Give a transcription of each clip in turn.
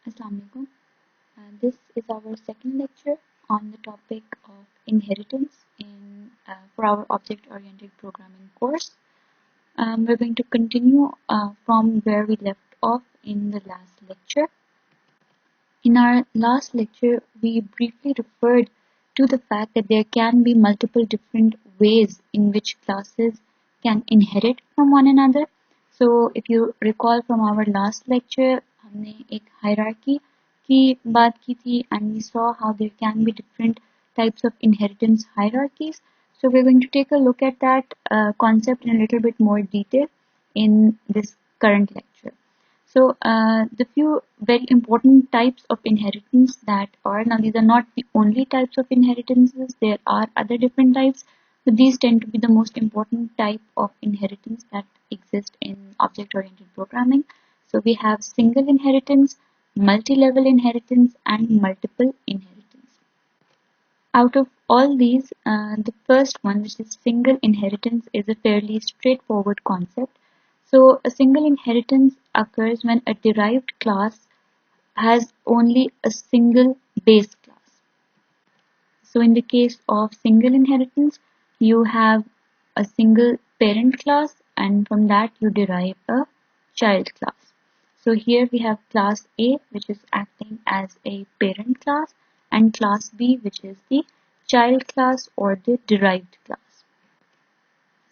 Assalamu alaikum. This is our second lecture on the topic of inheritance for our object-oriented programming course. We're going to continue from where we left off in the last lecture. In our last lecture, we briefly referred to the fact that there can be multiple different ways in which classes can inherit from one another. So if you recall from our last lecture, हमने एक hierarchy की बात की थी and we saw how there can be different types of inheritance hierarchies. So we're going to take a look at that concept in a little bit more detail in this current lecture. So the few very important types of inheritance that are, now these are not the only types of inheritances, there are other different types, but these tend to be the most important type of inheritance that exist in object-oriented programming. So we have single inheritance, multi-level inheritance, and multiple inheritance. Out of all these, the first one, which is single inheritance, is a fairly straightforward concept. So a single inheritance occurs when a derived class has only a single base class. So in the case of single inheritance, you have a single parent class and from that you derive a child class. So here we have class A, which is acting as a parent class, and class B, which is the child class or the derived class.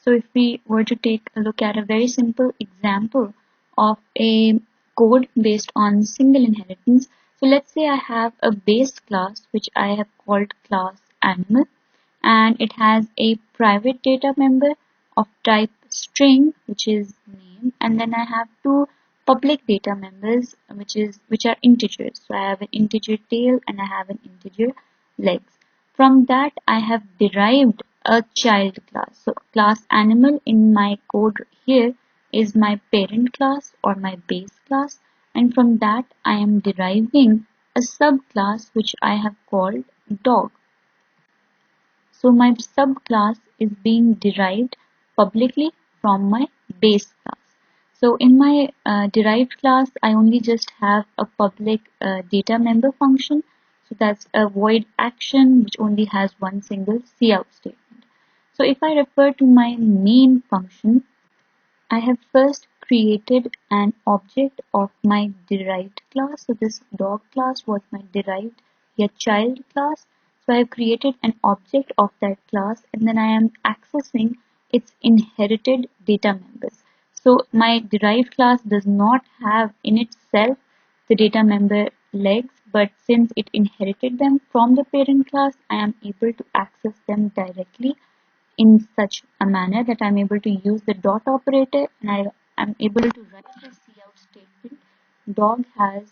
So if we were to take a look at a very simple example of a code based on single inheritance. So let's say I have a base class which I have called class animal, and it has a private data member of type string, which is name, and then I have two public data members which are integers. So I have an integer tail and I have an integer legs. From that I have derived a child class. So class animal in my code here is my parent class or my base class, and from that I am deriving a subclass which I have called dog. So my subclass is being derived publicly from my base class. So in my derived class, I only just have a public data member function. So that's a void action which only has one single cout statement. So if I refer to my main function, I have first created an object of my derived class. So this dog class was my derived child class. So I have created an object of that class and then I am accessing its inherited data members. So my derived class does not have in itself the data member legs, but since it inherited them from the parent class, I am able to access them directly in such a manner that I'm able to use the dot operator and I am able to write the cout statement dog has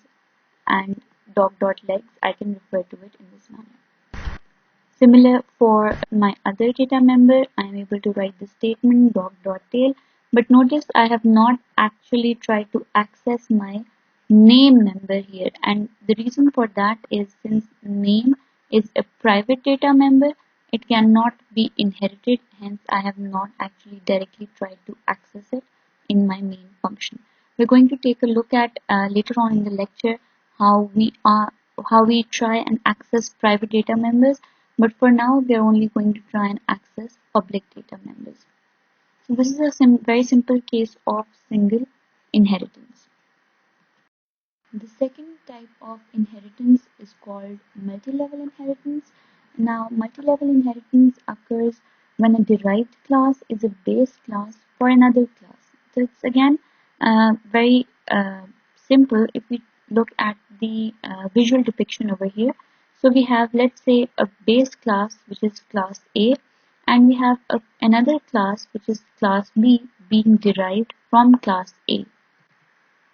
and dog.legs. I can refer to it in this manner. Similar for my other data member, I am able to write the statement dog.tail, but notice I have not actually tried to access my name member here, and the reason for that is since name is a private data member, it cannot be inherited, hence I have not actually directly tried to access it in my main function. We're going to take a look at later on in the lecture how we try and access private data members, but for now we are only going to try and access public data members. So this is a very simple case of single inheritance. The second type of inheritance is called multi-level inheritance. Now, multi-level inheritance occurs when a derived class is a base class for another class. So it's again very simple if we look at the visual depiction over here. So we have, let's say, a base class which is class A, and we have another class which is class B being derived from class A.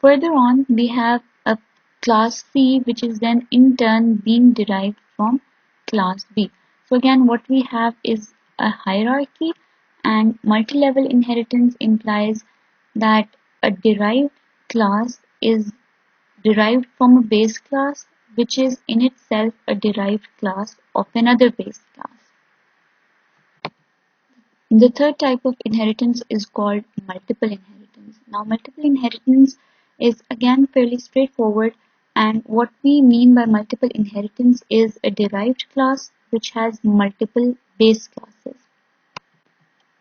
Further on, we have a class C, which is then in turn being derived from class B. So again, what we have is a hierarchy, and multi-level inheritance implies that a derived class is derived from a base class, which is in itself a derived class of another base class. The third type of inheritance is called multiple inheritance. Now, multiple inheritance is again fairly straightforward. And what we mean by multiple inheritance is a derived class which has multiple base classes.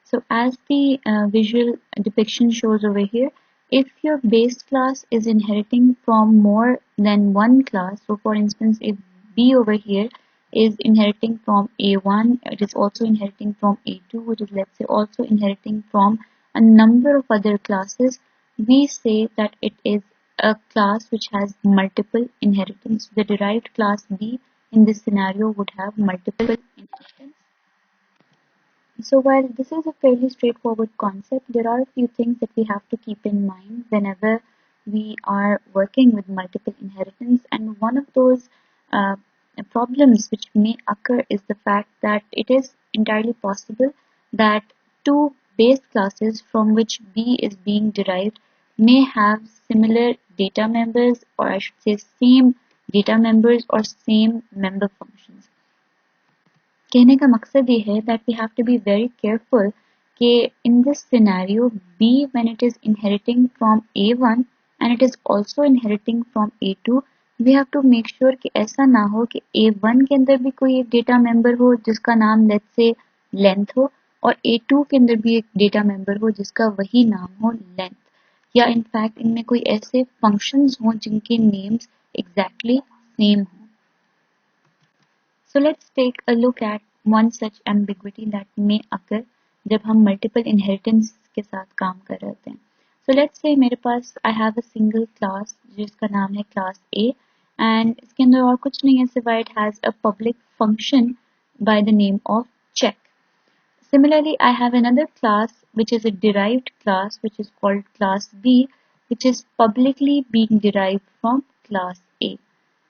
So as the visual depiction shows over here, if your base class is inheriting from more than one class, so for instance, if B over here is inheriting from A1, it is also inheriting from A2, which is, let's say, also inheriting from a number of other classes, we say that it is a class which has multiple inheritance. The derived class B in this scenario would have multiple inheritance. So while this is a fairly straightforward concept, there are a few things that we have to keep in mind whenever we are working with multiple inheritance. And one of those uh, problems which may occur is the fact that it is entirely possible that two base classes from which B is being derived may have similar data members, or I should say same data members or same member functions. कहने का मकसद ये है that we have to be very careful कि in this scenario B, when it is inheriting from A1 and it is also inheriting from A2, we have to make sure कि ऐसा ना हो कि A1 के अंदर भी कोई एक डेटा मेंबर हो जिसका नाम let's say लेंथ हो, और A2 के अंदर भी एक डेटा मेंबर हो जिसका वही नाम हो लेंथ, या इनफैक्ट इनमें कोई ऐसे फंक्शंस हों जिनके नेम्स एग्जैक्टली सेम हो. So let's take a look at one such ambiguity that may occur जब हम multiple inheritance के साथ काम कर रहे होते हैं. So let's say मेरे पास I have a single class जिसका नाम है class A, and इसके अंदर और कुछ नहीं है सिवाय it has a public function by the name of check. Similarly, I have another class which is a derived class which is called class B, which is publicly being derived from class A.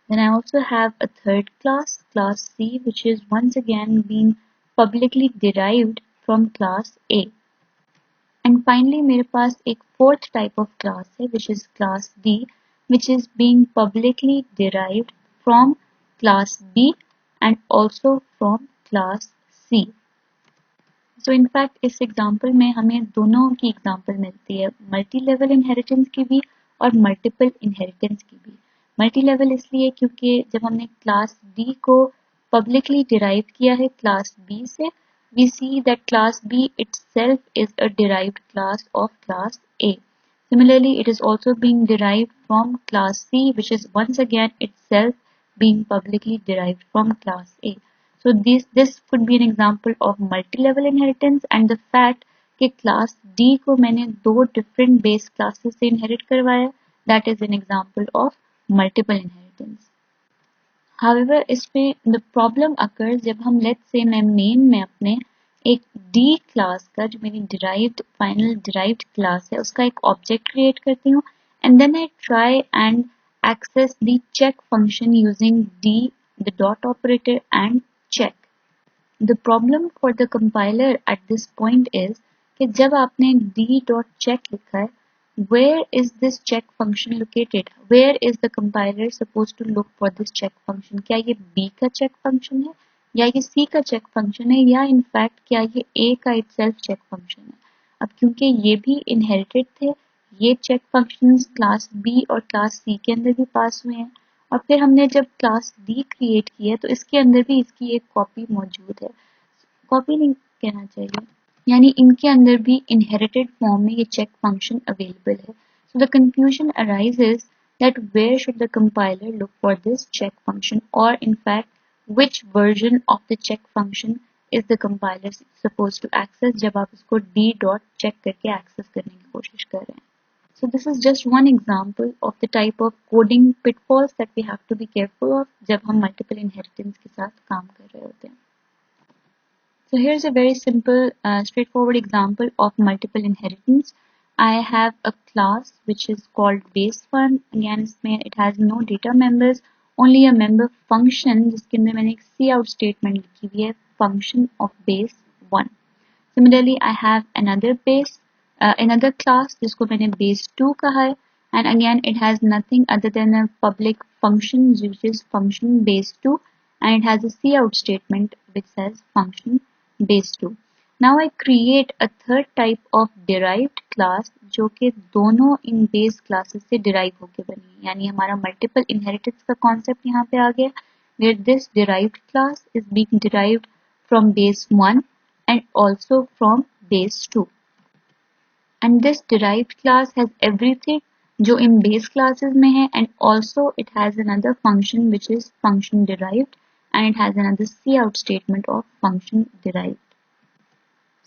Then I also have a third class, class C, which is once again being publicly derived from class A. And finally मेरे पास एक fourth type of class है, which is class D, which is being publicly derived from class B and also from class C. So in fact इस example में हमें दोनों की example मिलती है, मल्टी लेवल इनहेरिटेंस की भी और मल्टीपल इनहेरिटेंस की भी. मल्टी लेवल इसलिए क्योंकि जब हमने क्लास डी को पब्लिकली डिराइव किया है क्लास बी से, we see that class B itself is a derived class of class A. Similarly, it is also being derived from class C, which is once again itself being publicly derived from class A. So this could be an example of multi-level inheritance, and the fact कि class D को मैंने दो different base classes से inherit करवाया, that is an example of multiple inheritance. However, इसमें the problem occurs जब हम let's say मैं main में अपने एक D class का जो मेरी derived final derived class है उसका एक object create करती हूँ, and then I try and access the check function using D, the dot operator and check. The problem for the compiler at this point is कि जब आपने d.check लिखा है, where is this check function located? Where is the compiler supposed to look for this check function? क्या ये b का check function है या ये c का check function है या in fact क्या ये a का itself check function है? अब क्योंकि ये भी inherited थे, ये check functions class b और class c के अंदर भी पास हुए हैं, और फिर हमने जब क्लास डी क्रिएट की है तो इसके अंदर भी इसकी एक कॉपी मौजूद है. कॉपी नहीं कहना चाहिए, यानी इनके अंदर भी इनहेरिटेड फॉर्म में ये चेक फंक्शन अवेलेबल है. So the confusion arises that where should the compiler look for this check function, और in fact which version of the check function is the compiler suppose to access जब आप इसको D dot check करके access करने की कोशिश कर रहे हैं. So this is just one example of the type of coding pitfalls that we have to be careful of जब हम multiple inheritance के साथ काम कर रहे होते हैं. So here's a very simple, straightforward example of multiple inheritance. I have a class which is called base1. Again, it has no data members, only a member function जिसके अंदर मैंने एक cout statement लिखी हुई है, function of base1. Similarly, I have another class जिसको मैंने base2 कहा है, and again it has nothing other than a public function which is function base2, and it has a cout statement which says function base2. Now I create a third type of derived class जो कि दोनों इन base classes से derive होके बनी है, यानी हमारा multiple inheritance का कॉन्सेप्ट यहाँ पे आ गया, where this derived class is being derived from base 1 and also from base 2. And this derived class has everything जो इन base classes में है, and also it has another function which is function derived, and it has another cout statement of function derived.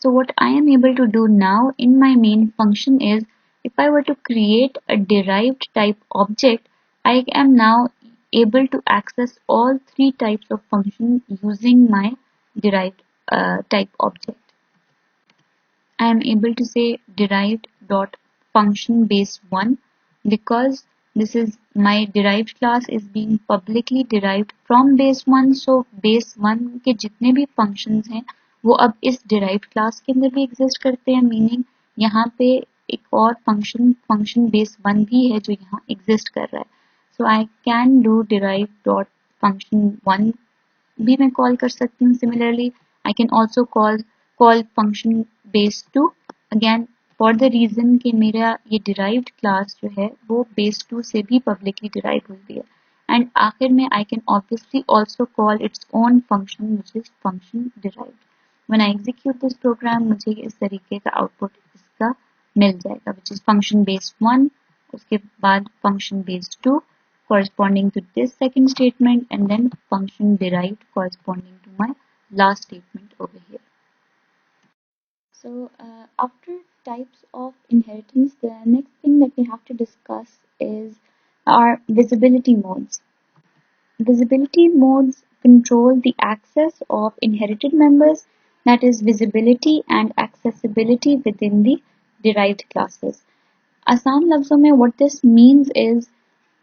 So what I am able to do now in my main function is, if I were to create a derived type object, I am now able to access all three types of function using my derived type object. I am able to say derived dot function base 1 because this is my derived class is being publicly derived from base 1. So base 1 के जितने भी functions हैं वो अब इस derived class के अंदर भी exist करते हैं, meaning यहाँ पे एक और function base 1 भी है जो यहाँ exist कर रहा है. So I can do derived dot function 1 भी मैं कॉल कर सकती हूँ. Similarly, I can also call function base 2 again for the reason कि मेरा ये derived class जो है वो base 2 से भी publicly derived हुई है. And आखिर में I can obviously also call its own function which is function derived. When I execute this program मुझे इस तरीके का output इसका मिल जाएगा, which is function base 1, उसके बाद function base 2 corresponding to this second statement, and then function derived corresponding to my last statement over here. So after types of inheritance, the next thing that we have to discuss is our visibility modes. Visibility modes control the access of inherited members, that is visibility and accessibility within the derived classes. आसान लफ्जों में what this means is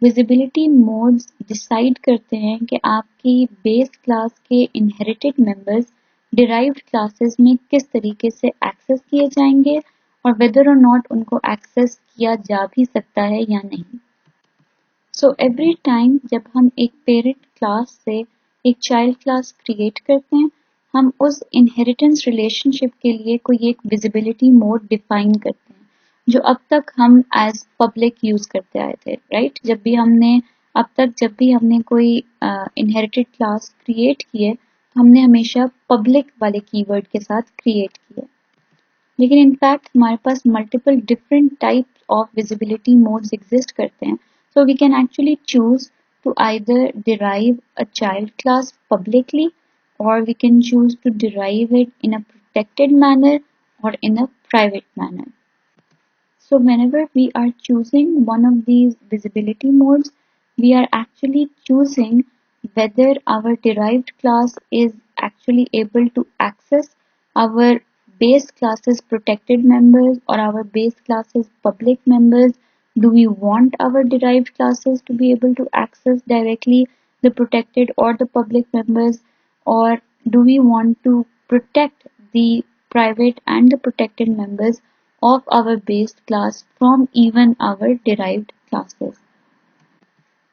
visibility modes decide करते हैं कि आपकी base class के inherited members derived classes में किस तरीके से एक्सेस किए जाएंगे और वेदर और नॉट उनको एक्सेस किया जा भी सकता है या नहीं. सो एवरी टाइम जब हम एक पेरेंट क्लास से एक चाइल्ड क्लास क्रिएट करते हैं, हम उस इनहेरिटेंस रिलेशनशिप के लिए कोई एक विजिबिलिटी मोड डिफाइन करते हैं जो अब तक हम एज पब्लिक यूज करते आए थे, राइट. जब भी हमने कोई इनहेरिटेड क्लास क्रिएट की है तो हमने हमेशा पब्लिक वाले कीवर्ड के साथ क्रिएट किया. लेकिन इनफैक्ट हमारे पास multiple different types of visibility modes exist करते हैं. So we can actually choose to either derive a child class publicly, or we can choose to derive it in a protected manner or in a private manner. So whenever we are choosing one of these visibility modes, we are actually choosing whether our derived class is actually able to access our base classes protected members or our base classes public members. Do we want our derived classes to be able to access directly the protected or the public members, or do we want to protect the private and the protected members of our base class from even our derived classes?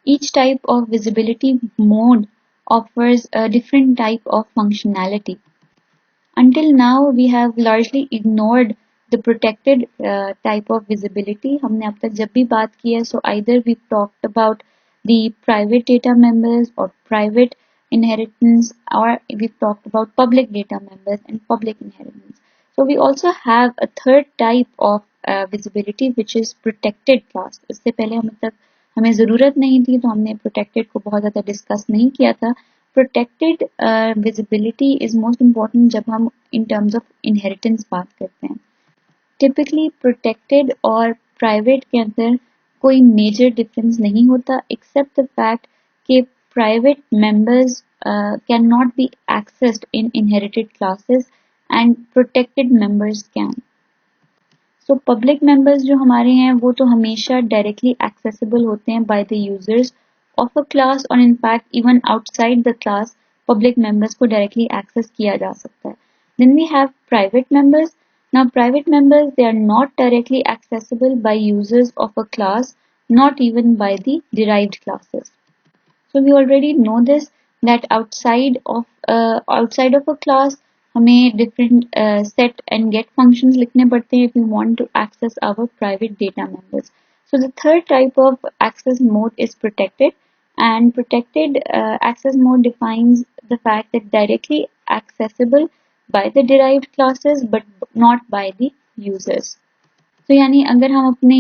Each type of visibility mode offers a different type of functionality. Until now, we have largely ignored the protected type of visibility. हमने अब तक जब भी बात की है, so either we've talked about the private data members or private inheritance, or we've talked about public data members and public inheritance. So we also have a third type of visibility which is protected class. इससे पहले हमें ज़रूरत नहीं थी तो हमने protected को बहुत ज़्यादा डिस्कस नहीं किया था. Protected visibility is most important जब हम इन टर्म्स ऑफ इनहेरिटेंस बात करते हैं. टिपिकली प्रोटेक्टेड और प्राइवेट के अंदर कोई मेजर डिफरेंस नहीं होता, एक्सेप्ट द फैक्ट कि private members can not be accessed in inherited classes and protected members can. So public members जो हमारे हैं वो तो हमेशा डायरेक्टली एक्सेसिबल होते हैं by the users of a class, or in fact even outside the class public members को directly access किया जा सकता है. Then we have private members. Now private members, they are not directly accessible by users of a class, not even by the derived classes. So we already know this, that outside of a class हमें different set and get functions लिखने पड़ते हैं if we want to access our private data members. So the third type of access mode is protected, and protected access mode defines the fact that directly accessible by the derived classes but not by the users. तो यानी अगर हम अपने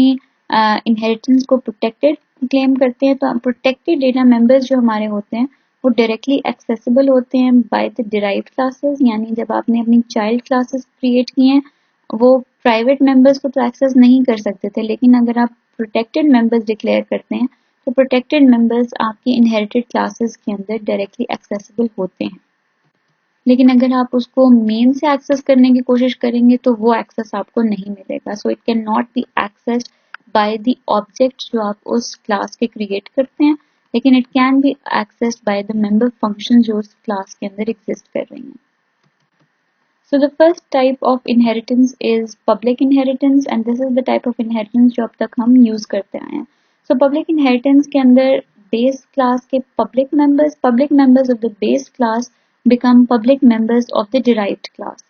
inheritance को protected claim करते हैं तो protected data members जो हमारे होते हैं वो डायरेक्टली एक्सेसिबल होते हैं बाय द डिराइव्ड क्लासेस। यानी जब आपने अपनी चाइल्ड क्लासेस क्रिएट की हैं वो प्राइवेट मेंबर्स को तो एक्सेस नहीं कर सकते थे, लेकिन अगर आप प्रोटेक्टेड मेंबर्स डिक्लेयर करते हैं तो प्रोटेक्टेड मेंबर्स आपकी इनहेरिटेड क्लासेस के अंदर डायरेक्टली एक्सेसिबल होते हैं। लेकिन अगर आप उसको मेन से एक्सेस करने की कोशिश करेंगे तो वो एक्सेस आपको नहीं मिलेगा। So it can not be accessed by the object जो आप उस क्लास के क्रिएट करते हैं, लेकिन it can be accessed by the member function जो उस क्लास के अंदर एग्जिस्ट कर रही हैं। So the first type of inheritance is public inheritance, and this is the type of inheritance जो अब तक हम यूज करते आए हैं। So public inheritance के अंदर base class के public members of the base class become public members of the derived class.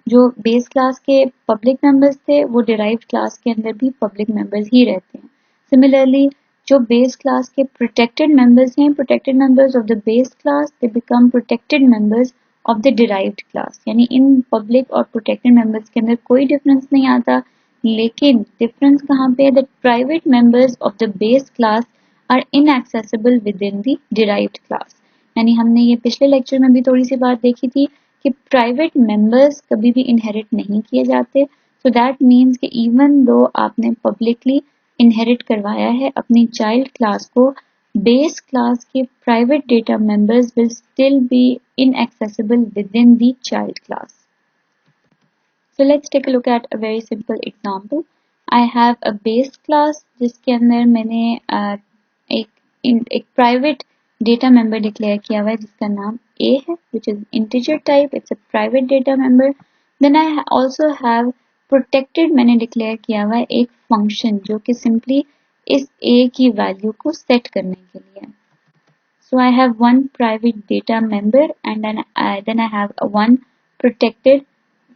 जो base class के public members थे वो derived class के अंदर भी public members ही रहते हैं। Similarly जो base class के protected members हैं, protected members of the base class, they become protected members of the derived class. यानी इन public और protected members के अंदर कोई difference नहीं आता, लेकिन difference कहाँ पे है? That private members of the base class are inaccessible within the derived class. यानी हमने ये पिछले लेक्चर में भी थोड़ी सी बात देखी थी कि प्राइवेट मेंबर्स कभी भी इनहेरिट नहीं किए जाते। सो दैट मीन्स कि इवन दो आपने पब्लिकली इनहेरिट करवाया है अपनी चाइल्ड क्लास को, बेस क्लास के private data members will still be inaccessible within the child class. So let's take a look at a very simple example. I have a base class जिसके अंदर मैंने एक private data member declare किया हुआ है जिसका नाम A है, which is integer type. It's a private data member. Then I also have protected, मैंने डिक्लेयर किया हुआ है एक फंक्शन जो कि सिंपली इस A की वैल्यू को सेट करने के लिए है। So I have one private data member and then I have a one protected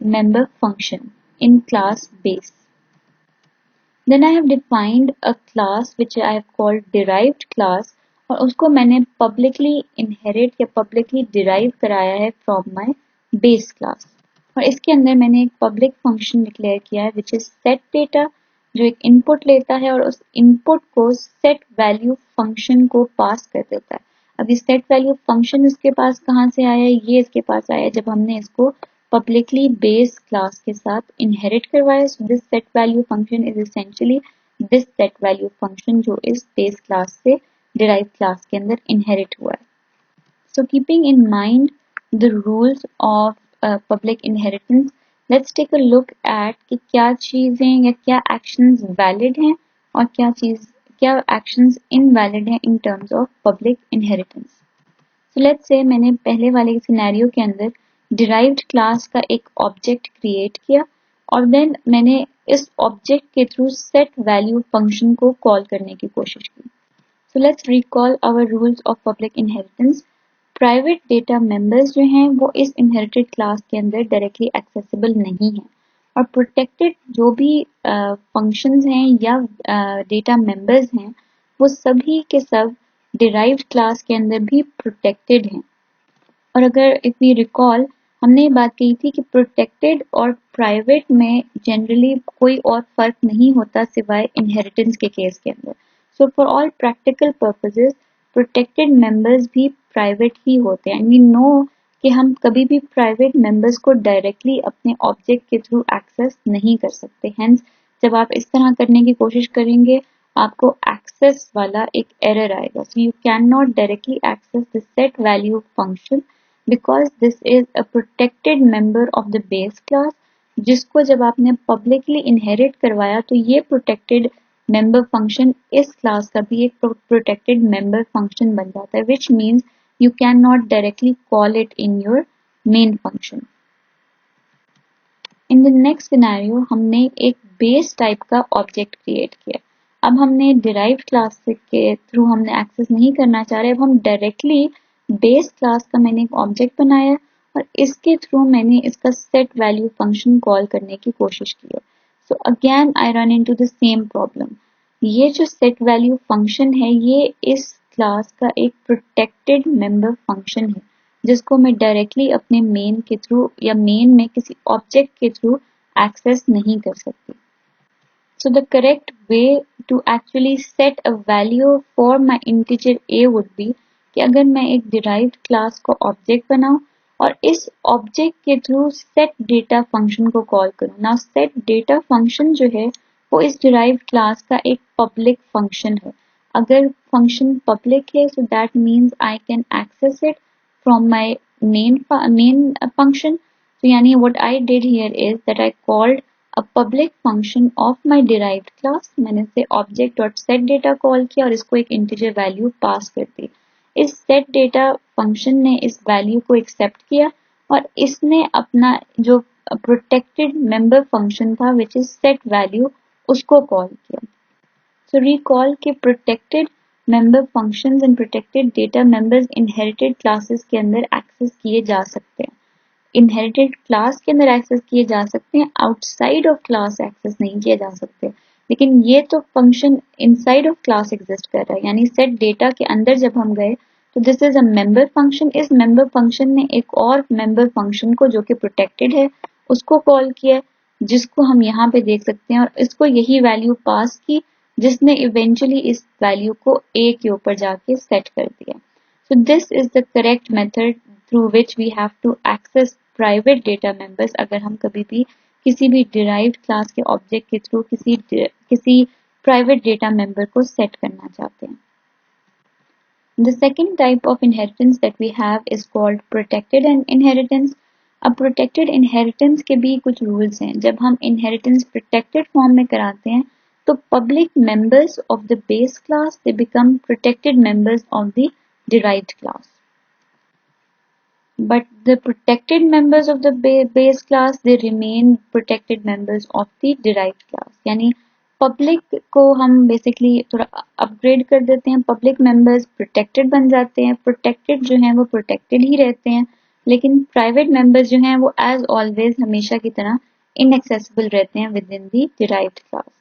member function in class base. Then I have defined a class which I have called derived class और उसको मैंने publicly inherit या publicly derive कराया है from my base class। और इसके अंदर मैंने एक public function declare किया है which is set data, जो एक input लेता है और उस input को set value function को pass कर देता है। अब ये सेट वैल्यू फंक्शन इसके पास कहाँ से आया? ये इसके पास आया जब हमने इसको पब्लिकली बेस क्लास के साथ इनहेरिट करवाया। So this set value function is essentially this set value function जो इस बेस क्लास से डिराइव क्लास के अंदर इनहेरिट हुआ है। So keeping in mind the rules of public inheritance, let's take a look at कि क्या चीजें या क्या एक्शंस वैलिड हैं और क्या एक्शंस इनवैलिड हैं in terms of public inheritance. So let's say मैंने पहले वाले सिनेरियो के अंदर डिराइव्ड क्लास का एक ऑब्जेक्ट क्रिएट किया और देन मैंने इस ऑब्जेक्ट के थ्रू सेट वैल्यू फंक्शन को कॉल करने की कोशिश की। So let's recall our rules of public inheritance. Private data members जो हैं वो इस इनहेरिटेड क्लास के अंदर डायरेक्टली एक्सेसिबल नहीं है और प्रोटेक्टेड जो भी फंक्शंस हैं या डेटा मेंबर्स हैं वो सभी के सब डिराइव्ड क्लास के अंदर भी प्रोटेक्टेड हैं। और अगर इफ वी रिकॉल हमने ये बात कही थी कि प्रोटेक्टेड और प्राइवेट में जनरली कोई और फर्क नहीं होता सिवाय इनहेरिटेंस के केस के अंदर। So for all practical purposes protected members भी प्राइवेट ही होते हैं। वी नो कि हम कभी भी प्राइवेट मेंबर्स को डायरेक्टली अपने ऑब्जेक्ट के थ्रू एक्सेस नहीं कर सकते। हेंस जब आप इस तरह करने की कोशिश करेंगे आपको एक्सेस वाला एक एरर आएगा। So you can not directly access the set value function because this is a protected member of the base class, जिसको जब आपने पब्लिकली इनहेरिट करवाया तो ये प्रोटेक्टेड मेंबर फंक्शन इस क्लास का भी एक प्रोटेक्टेड मेंबर फंक्शन बन जाता है, which means you cannot directly call it in your main function. In the next scenario हमने एक बेस टाइप का ऑब्जेक्ट क्रिएट किया। अब हमने डिराइव्ड क्लास के थ्रू हमने एक्सेस नहीं करना चाह रहे, अब हम डायरेक्टली बेस क्लास का मैंने एक ऑब्जेक्ट बनाया और इसके थ्रू मैंने इसका सेट वैल्यू फंक्शन कॉल करने की कोशिश की है। So again I run into the same problem. ये जो सेट वैल्यू फंक्शन है ये इस क्लास का एक प्रोटेक्टेड मेंबर फंक्शन है जिसको मैं डायरेक्टली अपने मेन के थ्रू या मेन में किसी ऑब्जेक्ट के थ्रू एक्सेस नहीं कर सकती। So the correct way to actually set a value for my integer a would be कि अगर मैं एक derived class को object बनाऊं और इस object के थ्रू set data function को कॉल करूं। Now set data function जो है वो इस derived class का एक public function है। अगर function public है so that means I can access it from my main function. So यानी what I did here is that I called a public function of my derived class। मैंने इसे object dot set data call किया और इसको एक integer value पास कर दी। इस set data function ने इस value को accept किया और इसने अपना जो protected member function था which is set value उसको कॉल किया। So recall के protected member functions and protected data members inherited classes के अंदर access किए जा सकते हैं। इनहेरिटेड क्लास के अंदर एक्सेस किए जा सकते हैं, आउटसाइड ऑफ क्लास एक्सेस नहीं किए जा सकते। लेकिन ये तो function inside of class exist कर रहा है, यानी सेट डेटा के अंदर जब हम गए तो this is a member function. इस मेंबर फंक्शन ने एक और मेंबर फंक्शन को जो कि प्रोटेक्टेड है उसको कॉल किया जिसको हम यहाँ पे देख सकते हैं और इसको यही वैल्यू पास की जिसने इवेंचुअली इस वैल्यू को a के ऊपर जाके सेट कर दिया। So this is the correct method through which we have to access private data members अगर हम कभी भी किसी भी डिराइव्ड क्लास के ऑब्जेक्ट के थ्रू किसी प्राइवेट डेटा मेंबर को सेट करना चाहते हैं। The second type of inheritance that we have is called protected inheritance। अब protected inheritance के भी कुछ रूल्स हैं। जब हम inheritance protected फॉर्म में कराते हैं तो public members of the base class they become protected members of the derived class, but the protected members of the base class they remain protected members of the derived class। यानी public को हम basically थोड़ा upgrade कर देते हैं, public members protected बन जाते हैं, प्रोटेक्टेड जो हैं वो प्रोटेक्टेड ही रहते हैं, लेकिन प्राइवेट मेंबर्स जो हैं वो एज ऑलवेज हमेशा की तरह इनएक्सेसिबल रहते हैं with in the derived class.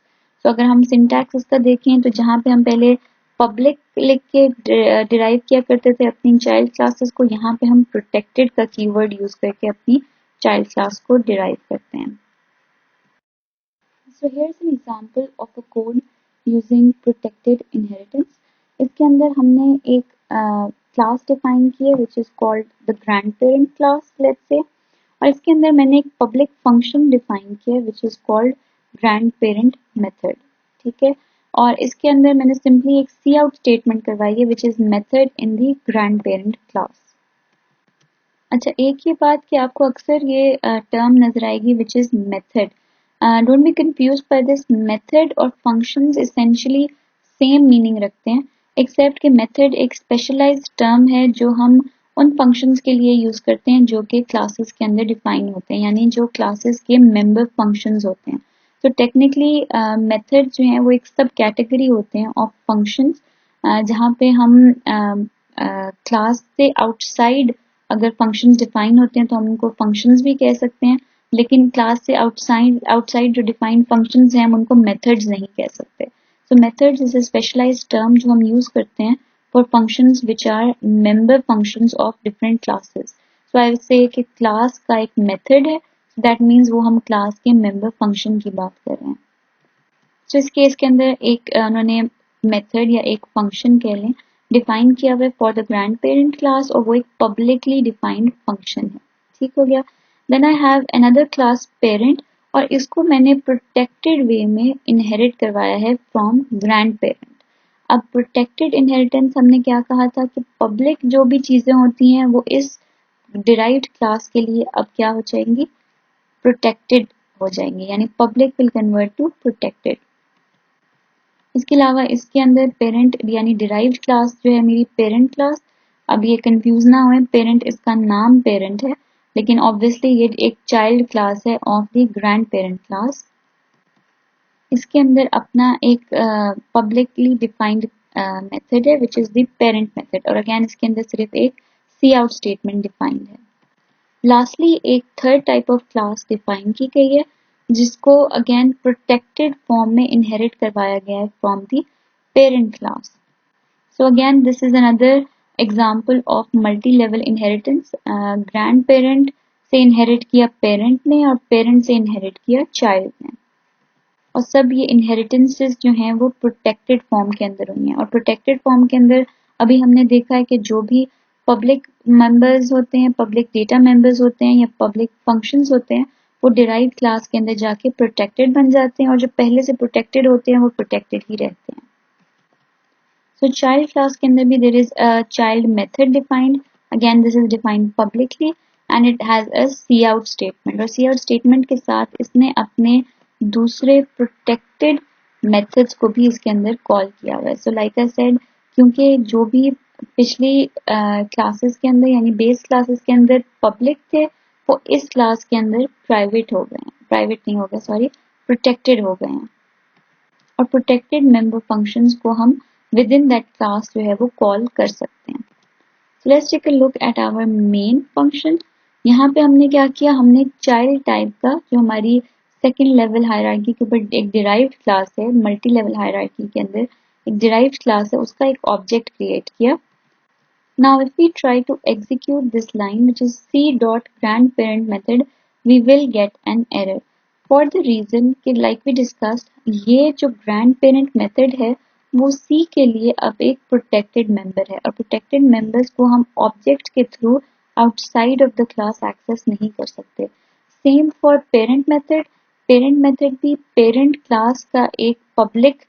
तो अगर हम सिंटैक्स इसका देखें तो जहाँ पे हम पहले पब्लिक लिख के डिराइव किया करते थे अपनी चाइल्ड क्लासेस को, यहाँ पे हम प्रोटेक्टेड का कीवर्ड यूज करके अपनी चाइल्ड क्लास को डिराइव करते हैं। So here's an example of a code using protected inheritance। इसके अंदर हमने एक क्लास डिफाइन की है which is called the grandparent class let's say, और इसके अंदर मैंने एक पब्लिक फंक्शन डिफाइन किया है which is called grandparent method। ठीक है, और इसके अंदर मैंने सिंपली एक सी आउट स्टेटमेंट करवाई है which is method in the grandparent class। अच्छा, एक ही बात कि आपको अक्सर ये टर्म नजर आएगी which is method। Don't be confused by this. Method और फंक्शंस एसेंशियली सेम मीनिंग रखते हैं एक्सेप्ट कि मेथड एक स्पेशलाइज्ड टर्म है जो हम उन फंक्शंस के लिए यूज करते हैं जो कि क्लासेस के अंदर डिफाइन होते हैं, यानी जो क्लासेस के मेंबर फंक्शंस होते हैं। तो टेक्निकली मेथड जो है वो एक सब कैटेगरी होते हैं ऑफ फंक्शंस जहाँ पे हम क्लास से आउटसाइड अगर फंक्शंस डिफाइन होते हैं तो हम उनको फंक्शंस भी कह सकते हैं, लेकिन क्लास से आउटसाइड जो डिफाइंड फंक्शंस हैं हम उनको मेथड्स नहीं कह सकते। So methods is a specialized term जो हम यूज करते हैं for functions which are member functions of different classes. So I will say कि क्लास का एक मेथड है, दैट मीन्स वो हम क्लास के मेंबर फंक्शन की बात कर रहे हैं। सो इस केस के अंदर एक उन्होंने मेथड या एक फंक्शन कह लें डिफाइन किया हुआ है for the grand parent class और वो एक पब्लिकली डिफाइंड फंक्शन है। ठीक हो गया। Then I have another class parent और इसको मैंने प्रोटेक्टेड वे में इनहेरिट करवाया है फ्रॉम ग्रैंड पेरेंट। अब प्रोटेक्टेड इनहेरिटेंस हमने क्या कहा था कि पब्लिक जो भी चीजें होती हैं वो इस डिराइव्ड क्लास के लिए अब क्या हो जाएंगी, प्रोटेक्टेड हो जाएंगी, यानी public will convert to protected. इसके अलावा इसके अंदर पेरेंट यानी डिराइव्ड क्लास जो है मेरी पेरेंट क्लास, अब ये कंफ्यूज ना हुए, पेरेंट इसका नाम पेरेंट है लेकिन ऑब्वियसली ये एक चाइल्ड क्लास है of the grand parent class. इसके अंदर अपना एक पब्लिकली डिफाइंड मेथड है which is the parent method और अगेन इसके अंदर सिर्फ एक सी आउट स्टेटमेंट डिफाइंड है। लास्टली एक third type of class define की गई है जिसको अगेन प्रोटेक्टेड फॉर्म में इनहेरिट करवाया गया है from the parent class. So again, this is another example of multi-level inheritance. Grandparent से inherit किया parent ने और parent से inherit किया child ने. और सब ये inheritances जो हैं वो protected form के अंदर हुई हैं. और protected form के अंदर अभी हमने देखा है कि जो भी public members होते हैं, public data members होते हैं या public functions होते हैं, वो derived class के अंदर जाके protected बन जाते हैं और जो पहले से protected होते हैं वो protected ही रहते हैं. So child class के अंदर भी there is a child method defined. Again this is defined publicly and it has a cout statement. और cout statement के साथ इसने अपने दूसरे protected methods को भी इसके अंदर call किया हुआ है. So like I said, क्योंकि जो भी पिछली classes के अंदर यानी base classes के अंदर public थे वो इस class के अंदर private हो गए हैं. Private नहीं हो गए, sorry, protected हो गए हैं. और protected member functions को हम within that class जो है वो call कर सकते हैं. So let's take a look at our main function. यहाँ पे हमने क्या किया, हमने child type का जो हमारी second level hierarchy के ऊपर एक derived class है, multi level hierarchy के अंदर एक derived class है, उसका एक object create किया. Now if we try to execute this line which is c dot grandparent method, we will get an error. For the reason कि like we discussed, ये जो grandparent method है वो C के लिए अब एक protected member है और protected members को हम object के through outside of the class access नहीं कर सकते. Same for parent method. Parent method भी parent class का एक public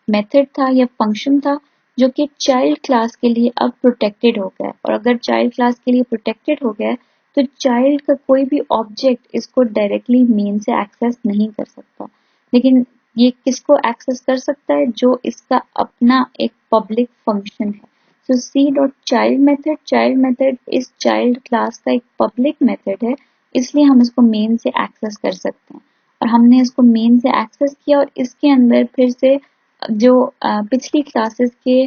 method था या function था जो कि चाइल्ड क्लास के लिए अब प्रोटेक्टेड हो गया है. और अगर चाइल्ड क्लास के लिए प्रोटेक्टेड हो गया है तो चाइल्ड का कोई भी ऑब्जेक्ट इसको डायरेक्टली मेन से एक्सेस नहीं कर सकता. लेकिन ये किसको एक्सेस कर सकता है, जो इसका अपना एक पब्लिक फंक्शन है. सो सी डॉट चाइल्ड मेथड इस चाइल्ड क्लास का एक पब्लिक मेथड है, इसलिए हम इसको मेन से एक्सेस कर सकते हैं. और हमने इसको मेन से एक्सेस किया और इसके अंदर फिर से जो पिछली क्लासेस के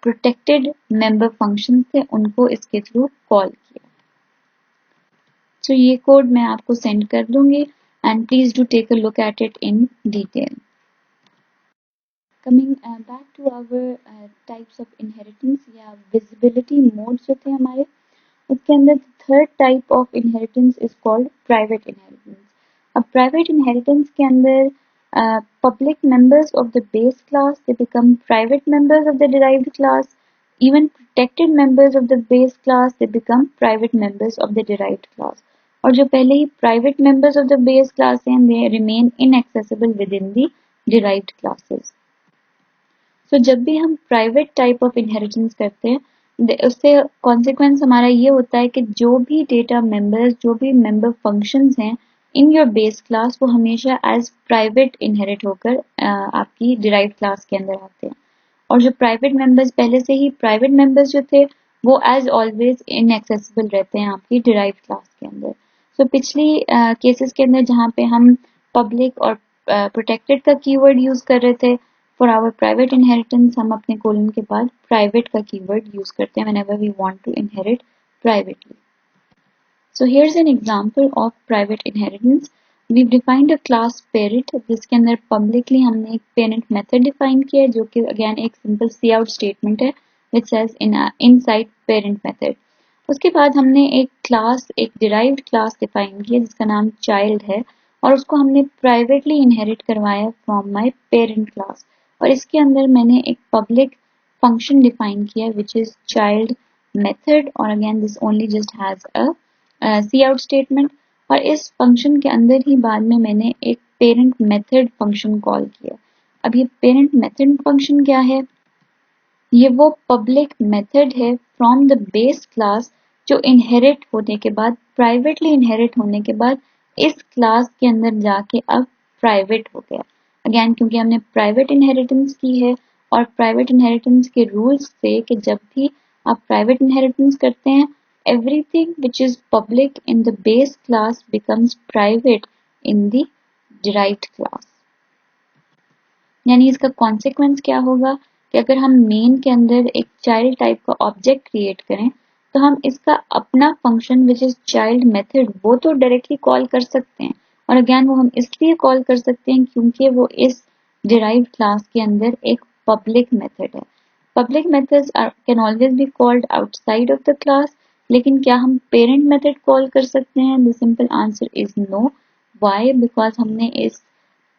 प्रोटेक्टेड मेंबर फंक्शंस थे उनको इसके थ्रू कॉल किया. तो ये कोड मैं आपको सेंड कर दूंगी and please do take a look at it in detail. Coming back to our types of inheritance या विजिबिलिटी मोड्स जो थे हमारे, उसके अंदर third type of inheritance is called private inheritance. अब प्राइवेट इनहेरिटेंस के अंदर public members of the base class, they become private members of the derived class. Even protected members of the base class, they become private members of the derived class. और जो पहले ही private members of the base class हैं, they remain inaccessible within the derived classes. So जब भी हम private type of inheritance करते हैं, उससे consequence हमारा ये होता है कि जो भी data members, जो भी member functions हैं इन योर बेस क्लास वो हमेशा एज प्राइवेट इनहेरिट होकर आपकी डिराइव्ड क्लास के अंदर आते हैं. और जो प्राइवेट मेंबर्स पहले से ही प्राइवेट मेंबर्स जो थे वो एज ऑलवेज इनएक्सेसिबल रहते हैं आपकी डिराइव्ड क्लास के अंदर. सो पिछली केसेस के अंदर जहाँ पे हम पब्लिक और प्रोटेक्टेड का कीवर्ड यूज कर रहे थे फॉर आवर प्राइवेट इनहेरिटेंस, हम अपने कोलन के बाद प्राइवेट का कीवर्ड यूज करते हैं whenever we want to inherit privately. So here's an example of private inheritance. We've defined a class parent जिसके अंदर publicly हमने एक parent method define किया है जो कि again एक simple cout statement है which says inside parent method. उसके बाद हमने एक class, एक derived class define किया जिसका नाम child है और उसको हमने privately inherit करवाया from my parent class. और इसके अंदर मैंने एक public function define किया which is child method और again this only just has a cout statement. और इस फंक्शन के अंदर ही बाद में मैंने एक पेरेंट मेथड फंक्शन कॉल किया. अब ये पेरेंट मेथड फंक्शन क्या है, ये वो पब्लिक मेथड है फ्रॉम द बेस क्लास जो इनहेरिट होने के बाद, प्राइवेटली इनहेरिट होने के बाद इस क्लास के अंदर जाके अब प्राइवेट हो गया. अगेन क्योंकि हमने प्राइवेट इनहेरिटेंस की है और प्राइवेट इनहेरिटेंस के रूल्स से कि जब भी आप प्राइवेट इनहेरिटेंस करते हैं everything which is public in the base class becomes private in the derived class. यानी इसका consequence क्या होगा कि अगर हम main के अंदर एक child type का object create करें तो हम इसका अपना function which is child method वो तो डायरेक्टली कॉल कर सकते हैं, और अगेन वो हम इसलिए कॉल कर सकते हैं क्योंकि वो इस डिराइव्ड क्लास के अंदर एक पब्लिक मेथड है। Public methods can always be called outside of the class, लेकिन क्या हम पेरेंट मेथड कॉल कर सकते हैं? The simple answer is no. Why? Because हमने इस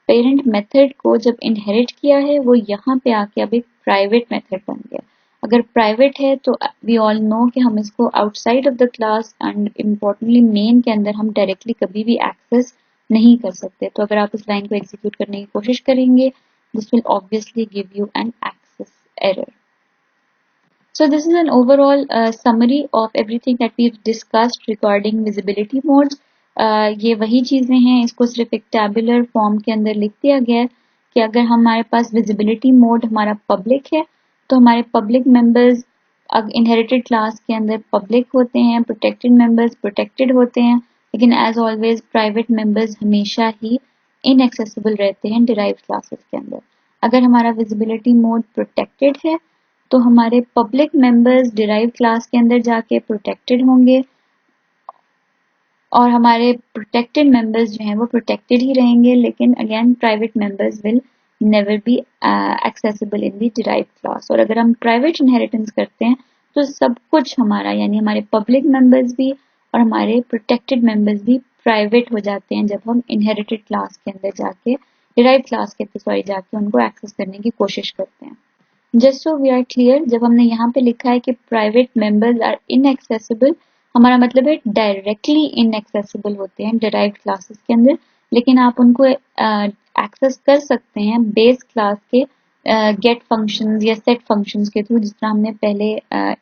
पेरेंट मेथड को जब इनहेरिट किया है वो यहाँ पे आके अब एक प्राइवेट मेथड बन गया। अगर प्राइवेट है तो वी ऑल नो कि हम इसको outside of the class and importantly main के अंदर हम डायरेक्टली कभी भी एक्सेस नहीं कर सकते। तो अगर आप इस लाइन को एग्जीक्यूट करने की कोशिश करेंगे, this will obviously give you an access error. So this is an overall summary of everything that we've discussed regarding visibility modes. ये वही चीजें हैं, इसको सिर्फ एक टैबुलर फॉर्म के अंदर लिख दिया गया है कि अगर हमारे पास विजिबिलिटी मोड हमारा पब्लिक है तो हमारे पब्लिक मेंबर्स इनहेरिटेड क्लास के अंदर पब्लिक होते हैं, प्रोटेक्टेड मेंबर्स प्रोटेक्टेड होते हैं, लेकिन एज ऑलवेज प्राइवेट मेंबर्स हमेशा ही इनएक्सेसिबल रहते हैं डिराइव्ड क्लासेस के अंदर। अगर हमारा विजिबिलिटी मोड प्रोटेक्टेड है तो हमारे पब्लिक मेंबर्स डिराइव क्लास के अंदर जाके प्रोटेक्टेड होंगे और हमारे प्रोटेक्टेड मेंबर्स जो हैं वो प्रोटेक्टेड ही रहेंगे, लेकिन again private members will never be accessible in the derive class. और अगर हम प्राइवेट इनहेरिटेंस करते हैं तो सब कुछ हमारा यानी हमारे पब्लिक मेंबर्स भी और हमारे प्रोटेक्टेड मेंबर्स भी प्राइवेट हो जाते हैं जब हम इनहेरिटेड क्लास के अंदर जाके डिराइव क्लास के अंदर जाके उनको एक्सेस करने की कोशिश करते हैं। Just so we are clear, जब हमने यहाँ पे लिखा है कि प्राइवेट मेंबर्स आर इनएक्सेसिबल, हमारा मतलब है डायरेक्टली इनएक्सेसिबल होते हैं डिराइव्ड क्लासेस के अंदर, लेकिन आप उनको एक्सेस कर सकते हैं बेस क्लास के गेट फंक्शंस या सेट फंक्शंस के थ्रू, जिस तरह हमने पहले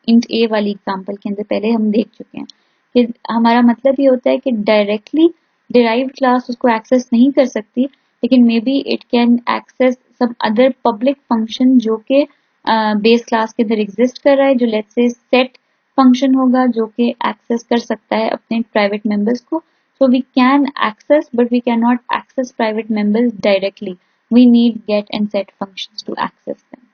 इंट ए वाली एग्जांपल के अंदर पहले हम देख चुके हैं कि हमारा मतलब ये होता है कि डायरेक्टली डिराइव्ड क्लास उसको एक्सेस नहीं कर सकती, लेकिन may be it can access some other public function जो कि बेस क्लास के अंदर एग्जिस्ट कर रहा है, जो लेट्स से सेट फंक्शन होगा जो कि एक्सेस कर सकता है अपने प्राइवेट मेंबर्स को। So we can access but we can not access private members directly, we need get and set functions to access them.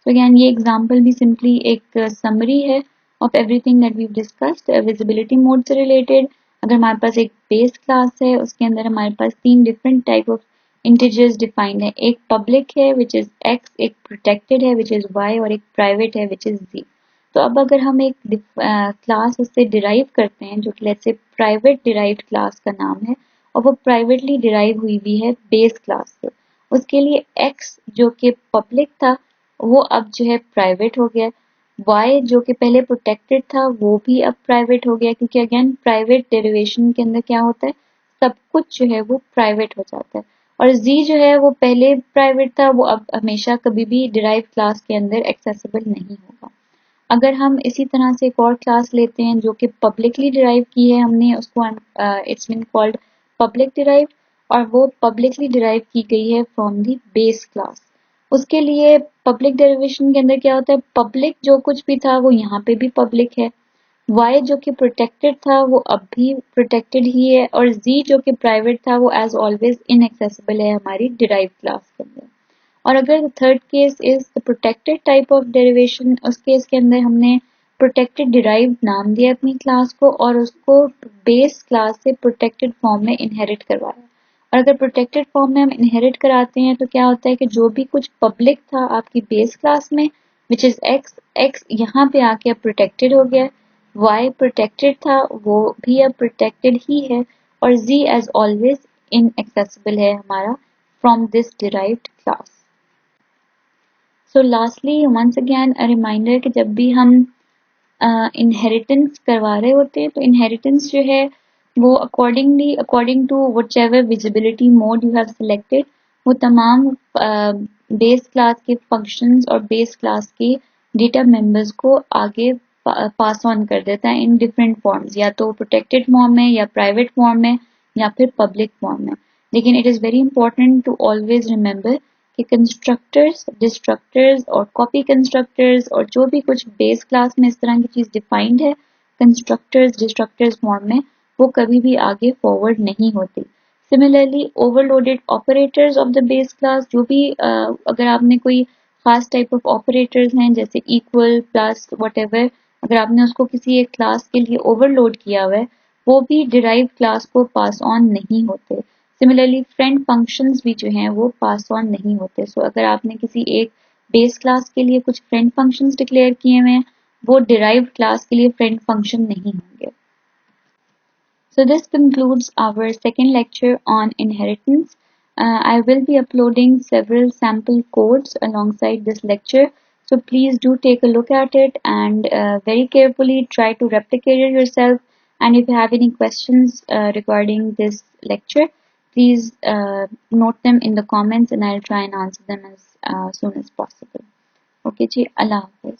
तो अगेन ये एग्जांपल भी सिंपली एक समरी है of everything that we discussed visibility mode से related. अगर हमारे पास एक base class है उसके अंदर हमारे पास 3 different type of integers defined है, एक पब्लिक है विच इज x, एक प्रोटेक्टेड है विच इज y और एक प्राइवेट है विच इज z। तो अब अगर हम एक क्लास उससे डिराइव करते हैं जो कि let's say private derived class का नाम है और वो प्राइवेटली डिराइव हुई भी है बेस क्लास से, उसके लिए x जो कि पब्लिक था वो अब जो है प्राइवेट हो गया, y जो कि पहले प्रोटेक्टेड था वो भी अब प्राइवेट हो गया, क्योंकि अगेन प्राइवेट डेरिवेशन के अंदर क्या होता है सब कुछ जो है वो प्राइवेट हो जाता है, और z जो है वो पहले प्राइवेट था वो अब हमेशा कभी भी डिराइव क्लास के अंदर एक्सेसिबल नहीं होगा। अगर हम इसी तरह से एक और क्लास लेते हैं जो कि पब्लिकली डिराइव की है हमने उसको it's been called public derive, और वो पब्लिकली डिराइव की गई है फ्रॉम द बेस क्लास। उसके लिए पब्लिक डेरिवेशन के अंदर क्या होता है, पब्लिक जो कुछ भी था वो यहाँ पे भी पब्लिक है, y जो कि प्रोटेक्टेड था वो अब भी प्रोटेक्टेड ही है, और z जो कि प्राइवेट था वो एज ऑलवेज इनएक्सेसिबल है हमारी डिराइव क्लास के अंदर। और अगर third case is the protected type of derivation, उस केस के अंदर हमने प्रोटेक्टेड डिराइव नाम दिया अपनी क्लास को और उसको बेस क्लास से प्रोटेक्टेड फॉर्म में इनहेरिट करवाया। और अगर प्रोटेक्टेड फॉर्म में हम इनहेरिट कराते हैं तो क्या होता है कि जो भी कुछ पब्लिक था आपकी बेस क्लास में विच इज x यहाँ पे आके अब प्रोटेक्टेड हो गया, y प्रोटेक्टेड था वो भी अब प्रोटेक्टेड ही है, और z एज ऑलवेज इनएक्सेसिबल है हमारा from this derived class. So lastly once again a reminder कि जब भी हम इनहेरिटेंस करवा रहे होते हैं तो इनहेरिटेंस जो है वो according to whatever visibility mode you have selected वो तमाम बेस क्लास के फंक्शंस और बेस क्लास के डेटा मेंबर्स को आगे पास ऑन कर देता है इन डिफरेंट फॉर्म्स, या तो प्रोटेक्टेड फॉर्म में या प्राइवेट फॉर्म में या फिर पब्लिक फॉर्म में। लेकिन it is very important to always remember कि कंस्ट्रक्टर्स, डिस्ट्रक्टर्स और कॉपी कंस्ट्रक्टर्स और जो भी कुछ बेस क्लास में इस तरह की चीज डिफाइंड है कंस्ट्रक्टर्स डिस्ट्रक्टर्स फॉर्म में, वो कभी भी आगे फॉरवर्ड नहीं होती। Similarly overloaded operators of the base class, जो भी अगर आपने कोई खास टाइप ऑफ ऑपरेटर्स हैं जैसे इक्वल, प्लस, व्हाटएवर, अगर आपने उसको किसी एक क्लास के लिए ओवरलोड किया हुआ है, वो भी डिराइव क्लास को पास ऑन नहीं होते। सिमिलरली फ्रेंड फंक्शंस भी जो हैं वो पास ऑन नहीं होते। सो अगर आपने किसी एक बेस क्लास के लिए कुछ फ्रेंड फंक्शंस डिक्लेयर किए हुए हैं, वो डिराइव्ड क्लास के लिए फ्रेंड फंक्शन नहीं होंगे। So this concludes our second lecture on inheritance. I will be uploading several sample codes alongside this lecture. So please do take a look at it and very carefully try to replicate it yourself. And if you have any questions regarding this lecture, please note them in the comments and I'll try and answer them as soon as possible. Okay, ji, Allah Hafiz.